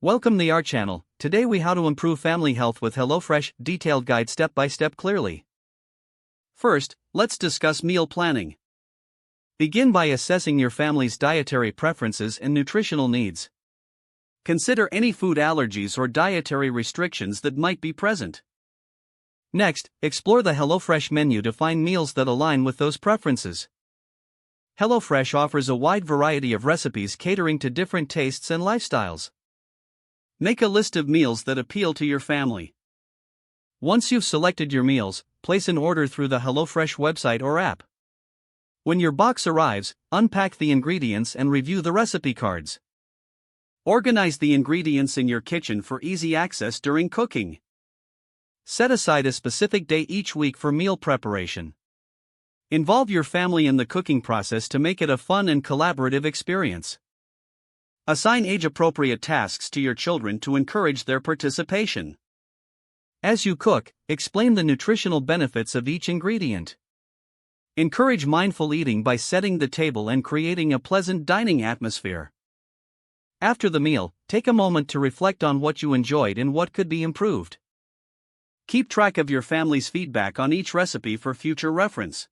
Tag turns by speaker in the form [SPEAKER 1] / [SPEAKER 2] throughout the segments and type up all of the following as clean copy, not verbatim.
[SPEAKER 1] Welcome to our channel. Today we how to improve family health with HelloFresh, detailed guide step by step clearly. First, let's discuss meal planning. Begin by assessing your family's dietary preferences and nutritional needs. Consider any food allergies or dietary restrictions that might be present. Next, explore the HelloFresh menu to find meals that align with those preferences. HelloFresh offers a wide variety of recipes catering to different tastes and lifestyles. Make a list of meals that appeal to your family. Once you've selected your meals, place an order through the HelloFresh website or app. When your box arrives, unpack the ingredients and review the recipe cards. Organize the ingredients in your kitchen for easy access during cooking. Set aside a specific day each week for meal preparation. Involve your family in the cooking process to make it a fun and collaborative experience. Assign age-appropriate tasks to your children to encourage their participation. As you cook, explain the nutritional benefits of each ingredient. Encourage mindful eating by setting the table and creating a pleasant dining atmosphere. After the meal, take a moment to reflect on what you enjoyed and what could be improved. Keep track of your family's feedback on each recipe for future reference.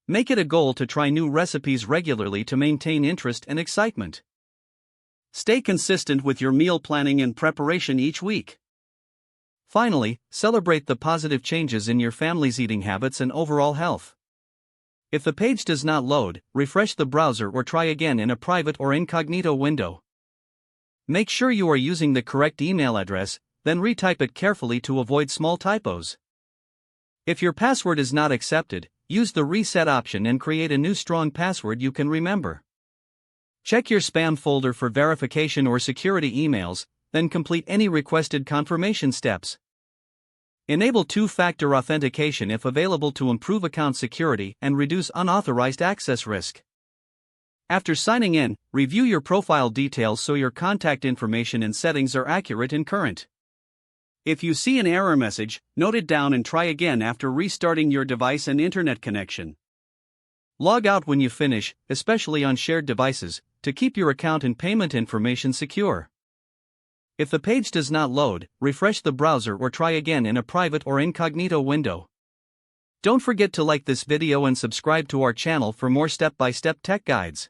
[SPEAKER 1] Make it a goal to try new recipes regularly to maintain interest and excitement. Stay consistent with your meal planning and preparation each week. Finally, celebrate the positive changes in your family's eating habits and overall health. If the page does not load, refresh the browser or try again in a private or incognito window. Make sure you are using the correct email address, then retype it carefully to avoid small typos. If your password is not accepted, use the reset option and create a new strong password you can remember. Check your spam folder for verification or security emails, then complete any requested confirmation steps. Enable two-factor authentication if available to improve account security and reduce unauthorized access risk. After signing in, review your profile details so your contact information and settings are accurate and current. If you see an error message, note it down and try again after restarting your device and internet connection. Log out when you finish, especially on shared devices, to keep your account and payment information secure. If the page does not load, refresh the browser or try again in a private or incognito window. Don't forget to like this video and subscribe to our channel for more step-by-step tech guides.